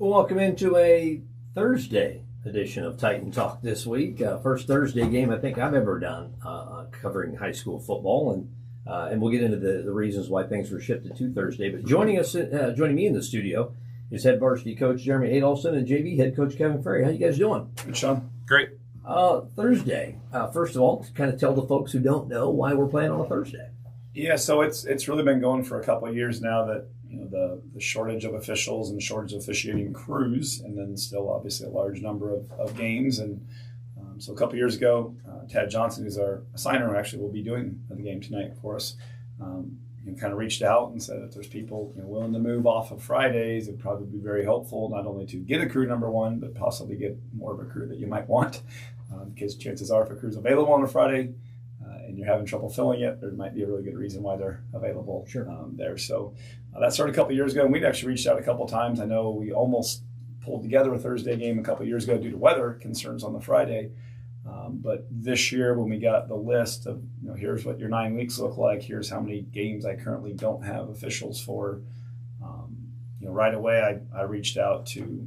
Welcome into a Thursday edition of Titan Talk this week. First Thursday game I think I've ever done covering high school football, and we'll get into the reasons why things were shifted to Thursday. But joining me in the studio is head varsity coach Jeremy Adolphson and JV head coach Kevin Ferry. How you guys doing? Good, Sean. Great. Thursday. First of all, to kind of tell the folks who don't know why we're playing on a Thursday. Yeah, so it's really been going for a couple of years now that the shortage of officials and shortage of officiating crews, and then still obviously a large number of games. And so a couple of years ago, Tad Johnson, who's our assigner, who actually will be doing the game tonight for us, kind of reached out and said if there's people willing to move off of Fridays, it'd probably be very helpful not only to get a crew, number one, but possibly get more of a crew that you might want, because chances are if a crew's available on a Friday and you're having trouble filling it, there might be a really good reason why they're available there. So that started a couple of years ago, and we'd actually reached out a couple of times. I know we almost pulled together a Thursday game a couple of years ago due to weather concerns on the Friday. But this year, when we got the list of, here's what your 9 weeks look like, here's how many games I currently don't have officials for, right away I reached out to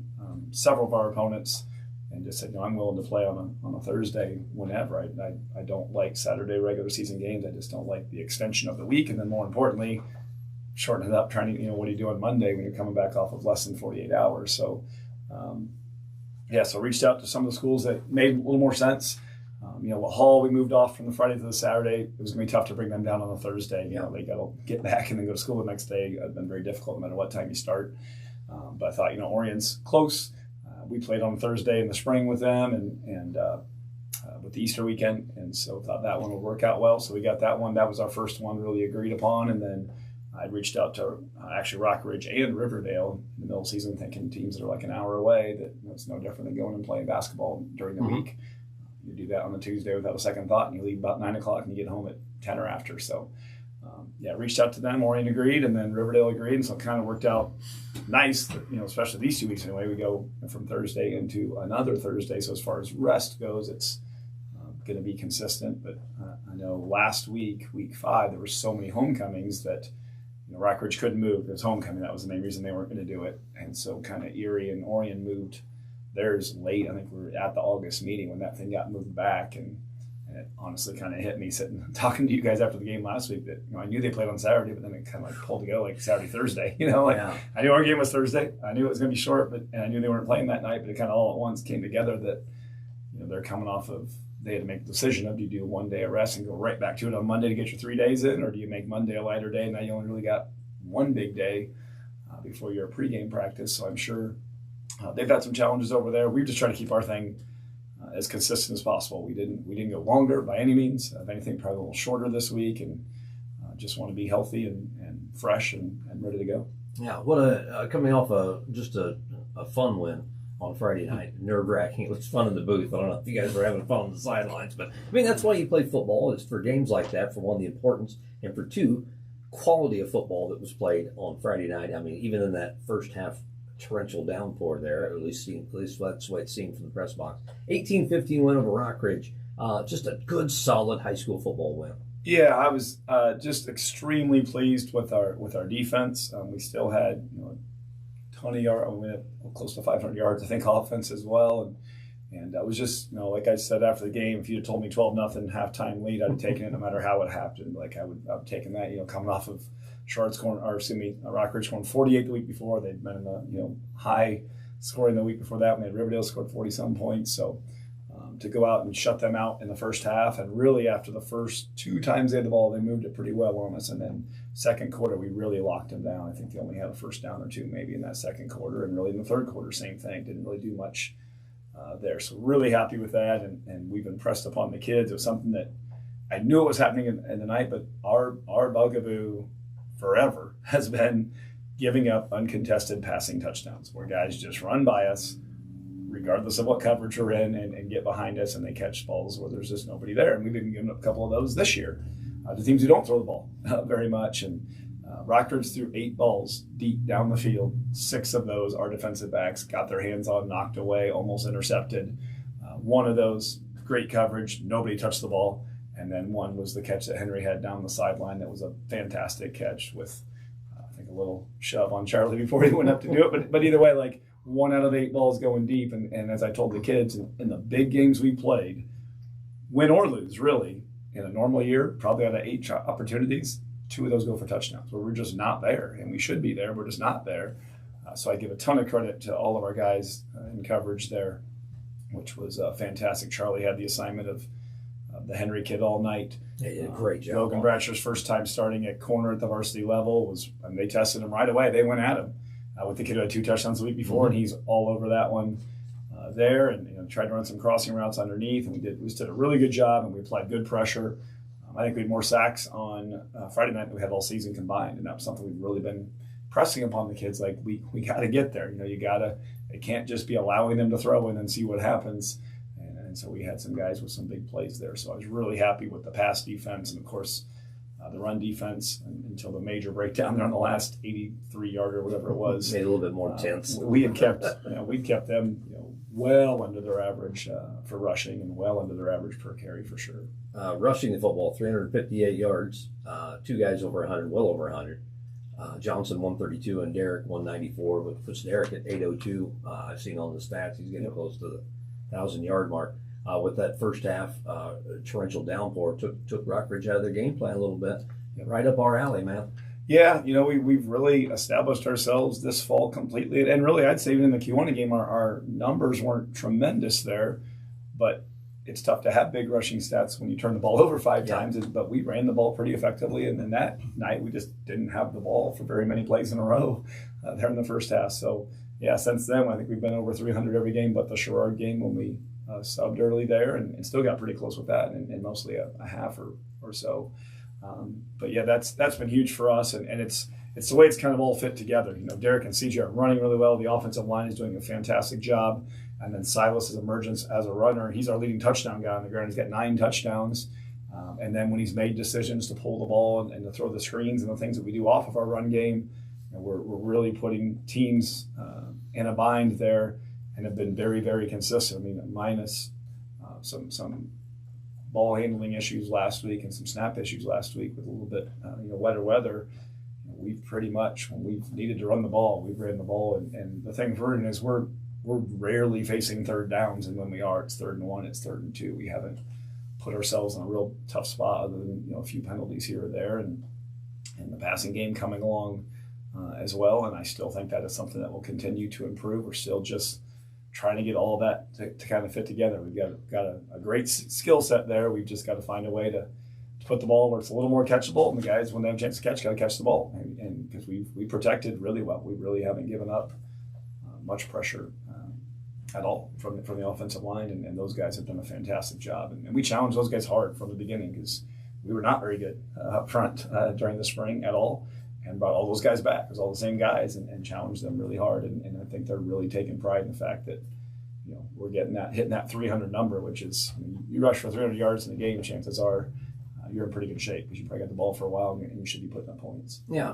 several of our opponents and just said, I'm willing to play on a Thursday whenever. I don't like Saturday regular season games. I just don't like the extension of the week. And then more importantly, shorten it up, trying to, what do you do on Monday when you're coming back off of less than 48 hours? So, so reached out to some of the schools that made a little more sense. What Hall we moved off from the Friday to the Saturday. It was going to be tough to bring them down on the Thursday. They got to get back and then go to school the next day. It's been very difficult no matter what time you start. But I thought, Orion's close. We played on Thursday in the spring with them and with the Easter weekend. And so thought that one would work out well. So we got that one. That was our first one really agreed upon. And then I reached out to actually Rock Ridge and Riverdale in the middle of the season, thinking teams that are like an hour away, that it's no different than going and playing basketball during the week. You do that on a Tuesday without a second thought, and you leave about 9 o'clock and you get home at 10 or after. So, reached out to them. Orion agreed, and then Riverdale agreed. And so it kind of worked out nice, that, especially these 2 weeks anyway. We go from Thursday into another Thursday. So as far as rest goes, it's going to be consistent. But I know last week, week 5, there were so many homecomings that Rock Ridge couldn't move. It was homecoming. That was the main reason they weren't going to do it. And so kind of Erie and Orion moved theirs late. I think we were at the August meeting when that thing got moved back. And it honestly kind of hit me talking to you guys after the game last week that, I knew they played on Saturday, but then it kind of like pulled together like Saturday, Thursday. I knew our game was Thursday. I knew it was going to be short, and I knew they weren't playing that night, but it kind of all at once came together that, they're coming off of, they had to make the decision of, do you do 1 day of rest and go right back to it on Monday to get your 3 days in, or do you make Monday a lighter day? Now you only really got one big day before your pregame practice. So I'm sure they've had some challenges over there. We've just tried to keep our thing as consistent as possible. We didn't go longer by any means. If anything, probably a little shorter this week, and just want to be healthy and fresh and ready to go. Yeah, what coming off just a fun win on Friday night, nerve-wracking. It was fun in the booth. I don't know if you guys were having fun on the sidelines, but that's why you play football, is for games like that, for one, the importance, and for two, quality of football that was played on Friday night. Even in that first half torrential downpour there, at least that's what it's seen from the press box. 18-15 win over Rock Ridge. Just a good, solid high school football win. Yeah, I was just extremely pleased with our defense. We still had ton of yards. We had close to 500 yards, I think, offense as well. And I was just, like I said after the game, if you had told me 12-0 halftime lead, I'd have taken it no matter how it happened. Like I would have taken that, coming off of Rock Ridge scoring 48 the week before. They'd been in the, high scoring the week before that when Riverdale scored 40-some points. So to go out and shut them out in the first half, and really after the first 2 times they had the ball, they moved it pretty well on us. And then second quarter, we really locked them down. I think they only had a first down or 2 maybe in that second quarter. And really in the third quarter, same thing. Didn't really do much there. So really happy with that. And we've impressed upon the kids. It was something that I knew it was happening in the night, but our bugaboo forever has been giving up uncontested passing touchdowns where guys just run by us regardless of what coverage we're in and get behind us, and they catch balls where there's just nobody there. And we've been giving up a couple of those this year. The teams who don't throw the ball very much. And Rock Ridge threw 8 balls deep down the field. 6 of those our defensive backs got their hands on, knocked away, almost intercepted. One of those, great coverage, nobody touched the ball. And then one was the catch that Henry had down the sideline that was a fantastic catch with, I think, a little shove on Charlie before he went up to do it. But either way, like 1 out of 8 balls going deep. And as I told the kids, in the big games we played, win or lose, really, in a normal year, probably out of 8 opportunities, 2 of those go for touchdowns, where we're just not there. And we should be there. We're just not there. So I give a ton of credit to all of our guys in coverage there, which was fantastic. Charlie had the assignment of the Henry kid all night. Yeah, he did a great job. Logan Bratcher's first time starting at corner at the varsity level and they tested him right away. They went at him with the kid who had 2 touchdowns the week before, and he's all over that one there. And tried to run some crossing routes underneath, and we did a really good job, and we applied good pressure. I think we had more sacks on Friday night than we had all season combined, and that was something we've really been pressing upon the kids. Like we got to get there. It can't just be allowing them to throw and then see what happens. And so we had some guys with some big plays there. So I was really happy with the pass defense and, of course, the run defense until the major breakdown there on the last 83-yarder, whatever it was. Made it a little bit more intense. We had kept them well under their average for rushing and well under their average per carry for sure. Rushing the football, 358 yards, 2 guys over 100, well over 100. Johnson 132 and Derek 194, which puts Derek at 802. I've seen on the stats he's getting close to the 1,000-yard mark. With that first half torrential downpour, took Rockridge out of their game plan a little bit. Right up our alley, man. Yeah, we've really established ourselves this fall completely. And really, I'd say even in the Kiwanis game, our numbers weren't tremendous there. But it's tough to have big rushing stats when you turn the ball over 5 times. But we ran the ball pretty effectively. And then that night, we just didn't have the ball for very many plays in a row there in the first half. So, yeah, since then, I think we've been over 300 every game but the Sherrard game when we subbed early there and still got pretty close with that and mostly a half or so. But yeah, that's been huge for us, and it's the way it's kind of all fit together. Derek and CJ are running really well. The offensive line is doing a fantastic job, and then Silas's emergence as a runner. He's our leading touchdown guy on the ground. He's got 9 touchdowns, and then when he's made decisions to pull the ball and to throw the screens and the things that we do off of our run game, we're really putting teams in a bind there and have been very, very consistent. minus some ball handling issues last week and some snap issues last week with a little bit wetter weather. We've pretty much, when we've needed to run the ball, we've ran the ball. And the thing for it is we're rarely facing third downs, and when we are, it's 3rd and 1, it's 3rd and 2. We haven't put ourselves in a real tough spot other than a few penalties here or there, and the passing game coming along as well. And I still think that is something that will continue to improve. We're still just trying to get all of that to kind of fit together. We've got a great skill set there. We've just got to find a way to put the ball where it's a little more catchable, and the guys, when they have a chance to catch, got to catch the ball. And because we protected really well, we really haven't given up much pressure at all from the offensive line, and those guys have done a fantastic job. And we challenged those guys hard from the beginning because we were not very good up front during the spring at all, and brought all those guys back. It was all the same guys, and challenged them really hard. And I think they're really taking pride in the fact that we're hitting that 300 number, which is, you rush for 300 yards in a game, chances are you're in pretty good shape because you probably got the ball for a while and you should be putting up points. Yeah,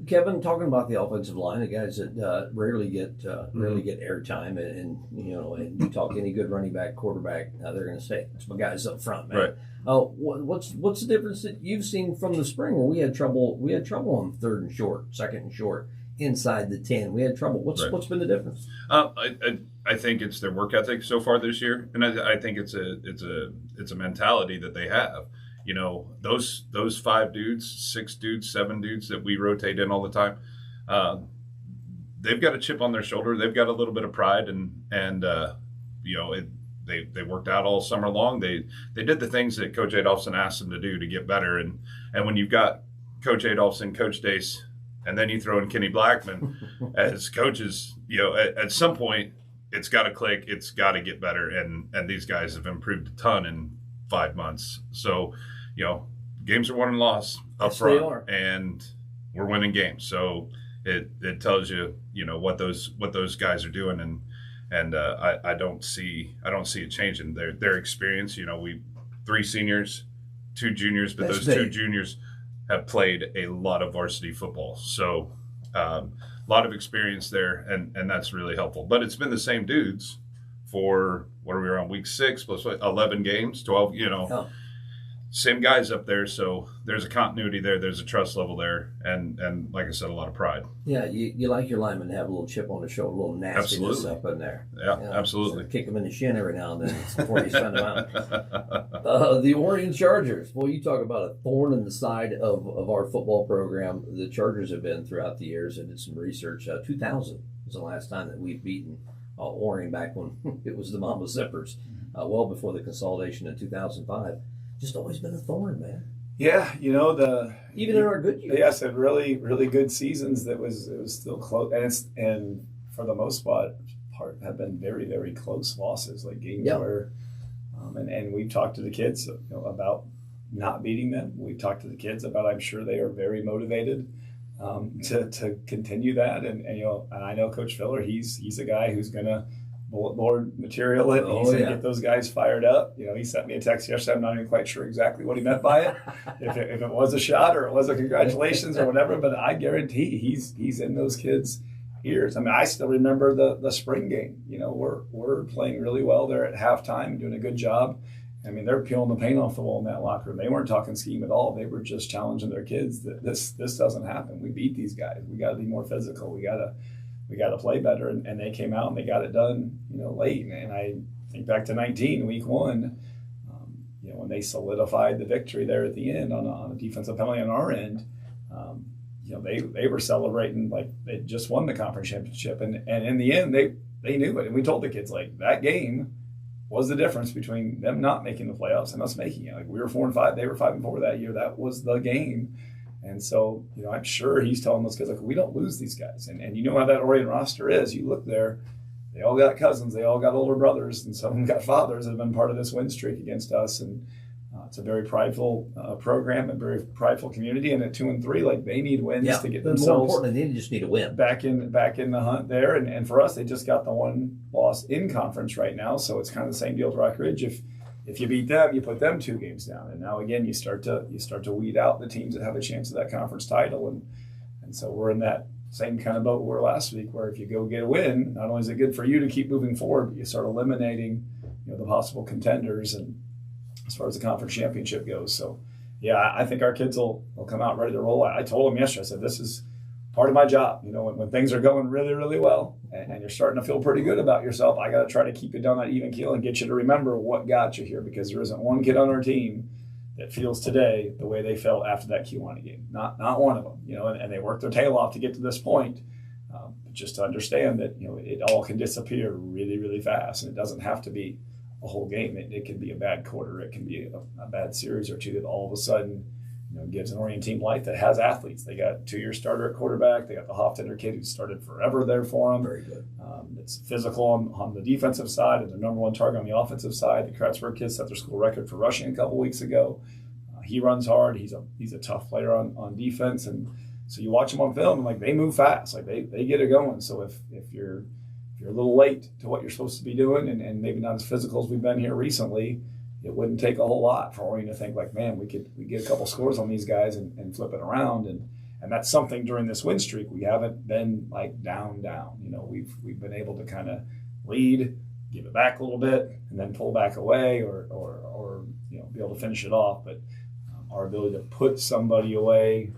Kevin, talking about the offensive line, the guys that rarely get airtime, and you talk to any good running back, quarterback, they're going to say it's my guys up front, man. Right. What's the difference that you've seen from the spring where we had trouble on 3rd and short, 2nd and short, inside the 10? We had trouble. What's been the difference? I think it's their work ethic so far this year, and I think it's a mentality that they have. Those 5 dudes, 6 dudes, 7 dudes that we rotate in all the time, they've got a chip on their shoulder. They've got a little bit of pride, and they worked out all summer long. They did the things that Coach Adolphson asked them to do to get better. And when you've got Coach Adolphson, Coach Dace, and then you throw in Kenny Blackman as coaches, at some point it's got to click. It's got to get better. And these guys have improved a ton in 5 months. So, games are won and lost up front, they are. And we're winning games. So it tells you, what those guys are doing, and I don't see it changing. Their experience. We 3 seniors, 2 juniors, but That's those big. 2 juniors have played a lot of varsity football. So a lot of experience there, and that's really helpful. But it's been the same dudes for, what are we on, week 6 plus 11 games, 12, Yeah. same guys up there, so there's a continuity there. There's a trust level there, and like I said, a lot of pride. Yeah, you like your linemen to have a little chip on the shoulder, a little nastiness Absolutely. up in there. Yeah, absolutely. So kick them in the shin every now and then before you send them out. The Oregon Chargers. Well, you talk about a thorn in the side of our football program. The Chargers have been throughout the years. I did some research. 2000 was the last time that we've beaten Oregon, back when it was the Mama Zippers, well before the consolidation in 2005. Just always been a thorn, man. Yeah, Even in our good years. Yes, and really, really good seasons. It was still close, and for the most part have been very, very close losses, like games where, and we've talked to the kids about not beating them. We've talked to the kids about, I'm sure they are very motivated to continue that, and I know Coach Filler, he's a guy who's gonna bullet board material it. He's going to get those guys fired up. He sent me a text yesterday. I'm not even quite sure exactly what he meant by it, if it was a shot or it was a congratulations or whatever. But I guarantee he's in those kids' ears. I mean, I still remember the spring game. We're playing really well there at halftime, doing a good job. I mean, they're peeling the paint off the wall in that locker room. They weren't talking scheme at all. They were just challenging their kids that this doesn't happen. We beat these guys. We got to be more physical. We got to play better, and they came out and they got it done, late. And I think back to 19, week 1, when they solidified the victory there at the end on a defensive penalty on our end. They were celebrating like they just won the conference championship, and in the end they knew it, and we told the kids like that game was the difference between them not making the playoffs and us making it. Like we were 4-5, they were 5-4 that year. That was the game. And so, I'm sure he's telling those kids, like, we don't lose these guys. And you know how that Oregon roster is. You look there, they all got cousins, they all got older brothers, and some of them got fathers that have been part of this win streak against us. And it's a very prideful program, a very prideful community. And at 2-3, like, they need wins to get themselves. More importantly, they just need a win. Back in the hunt there. And for us, they just got the one loss in conference right now. So it's kind of the same deal with Rock Ridge. If you beat them, you put them 2 games down, and now again you start to weed out the teams that have a chance at that conference title, and so we're in that same kind of boat we were last week, where if you go get a win, not only is it good for you to keep moving forward, but you start eliminating the possible contenders, and as far as the conference championship goes. So yeah, I think our kids will come out ready to roll. I told them yesterday, I said, this is part of my job. When things are going really, really well and you're starting to feel pretty good about yourself, I got to try to keep you down that even keel and get you to remember what got you here, because there isn't one kid on our team that feels today the way they felt after that Kiwanee game. Not one of them, and they worked their tail off to get to this point. But just to understand that, it all can disappear really, really fast, and it doesn't have to be a whole game. It can be a bad quarter. It can be a bad series or two that all of a sudden gives an Oregon team life that has athletes. They got a 2-year starter at quarterback. They got the Hoftender kid who started forever there for them. Very good. It's physical on the defensive side, and the number 1 target on the offensive side. The Kratzberg kid set their school record for rushing a couple weeks ago. He runs hard. He's a tough player on defense, and so you watch him on film, and like they move fast. Like they get it going. So if you're a little late to what you're supposed to be doing, and maybe not as physical as we've been here recently, it wouldn't take a whole lot for Oregon to think like, man, we get a couple scores on these guys and flip it around. And that's something during this win streak. We haven't been like down. We've been able to kind of lead, give it back a little bit, and then pull back away or be able to finish it off. But our ability to put somebody away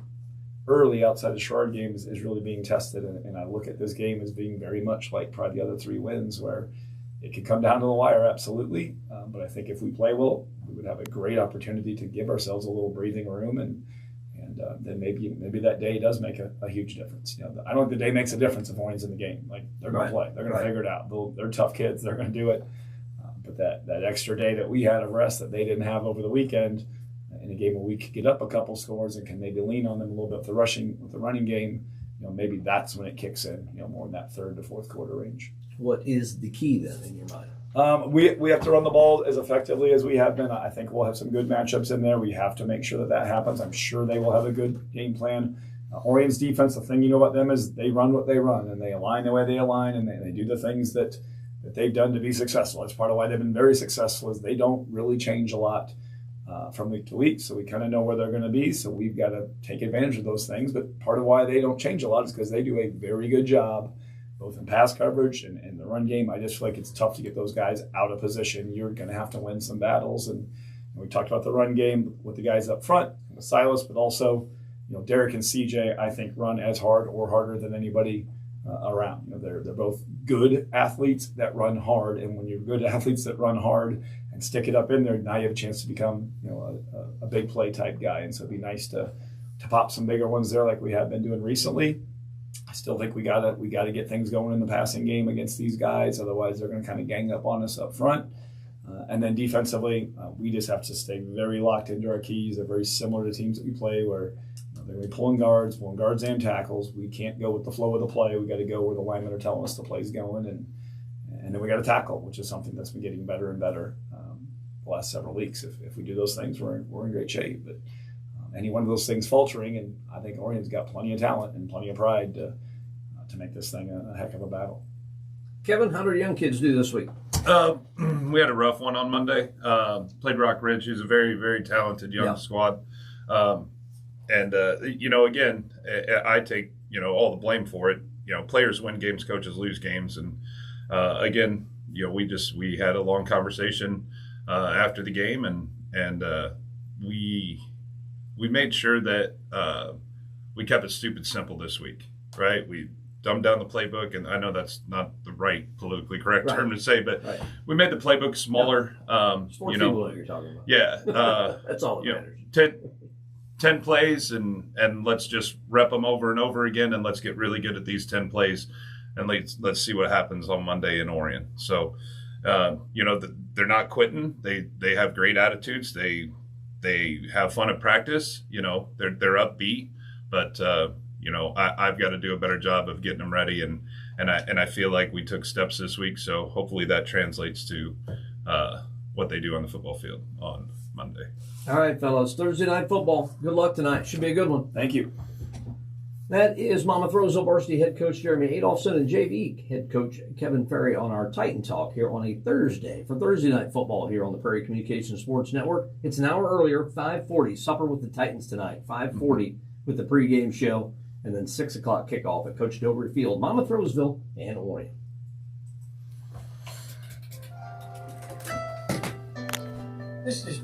early outside the Sherrard game is really being tested. And I look at this game as being very much like probably the other 3 wins, where it could come down to the wire, absolutely. But I think if we play well, we would have a great opportunity to give ourselves a little breathing room, and then maybe that day does make a huge difference. I don't think the day makes a difference if Oregon's in the game. Like they're going to play, they're going to figure it out. They're tough kids, they're going to do it. But that extra day that we had of rest that they didn't have over the weekend, in a game where we could get up a couple scores and can maybe lean on them a little bit with the running game, maybe that's when it kicks in, more in that 3rd to 4th quarter range. What is the key then in your mind? We have to run the ball as effectively as we have been. I think we'll have some good matchups in there. We have to make sure that happens. I'm sure they will have a good game plan. Oregon's defense, the thing about them is they run what they run, and they align the way they align, and they do the things that they've done to be successful. That's part of why they've been very successful, is they don't really change a lot from week to week. So we kind of know where they're going to be. So we've got to take advantage of those things. But part of why they don't change a lot is because they do a very good job both in pass coverage and the run game. I just feel like it's tough to get those guys out of position. You're going to have to win some battles, and We talked about the run game with the guys up front, with Silas, but also, Derek and CJ, I think, run as hard or harder than anybody around. They're both good athletes that run hard, and when you're good athletes that run hard and stick it up in there, now you have a chance to become a big play type guy. And so it'd be nice to pop some bigger ones there like we have been doing recently. I still think we gotta get things going in the passing game against these guys, otherwise they're going to kind of gang up on us up front. And then defensively, we just have to stay very locked into our keys. They're very similar to teams that we play where they're going to be pulling guards and tackles. We can't go with the flow of the play. We got to go where the linemen are telling us the play's going, and then we got to tackle, which is something that's been getting better and better the last several weeks. If we do those things, we're in great shape. But any one of those things faltering, and I think Orion's got plenty of talent and plenty of pride to make this thing a heck of a battle. Kevin, how do our young kids do this week? We had a rough one on Monday. Played Rock Ridge, who's a very, very talented young squad. And again, I take, all the blame for it. Players win games, coaches lose games. And again, we had a long conversation after the game, and we made sure that we kept it stupid simple this week, right? We dumbed down the playbook, and I know that's not the right politically correct term to say, but we made the playbook smaller. Sports people that you're talking about. Yeah. That's all that matters. 10 plays, and let's just rep them over and over again, and let's get really good at these 10 plays, and let's see what happens on Monday in Orion. So, they're not quitting. They have great attitudes. They have fun at practice. They're upbeat, but I've got to do a better job of getting them ready, and I feel like we took steps this week. So hopefully that translates to what they do on the football field on Monday. All right, fellas. Thursday night football. Good luck tonight. Should be a good one. Thank you. That is Monmouth-Roseville varsity head coach Jeremy Adolphson and JV head coach Kevin Ferry on our Titan Talk here on a Thursday for Thursday night football here on the Prairie Communications Sports Network. It's an hour earlier, 5:40. Supper with the Titans tonight, 5:40 with the pregame show, and then 6 o'clock kickoff at Coach Dobry Field, Monmouth-Roseville, and Orion. This is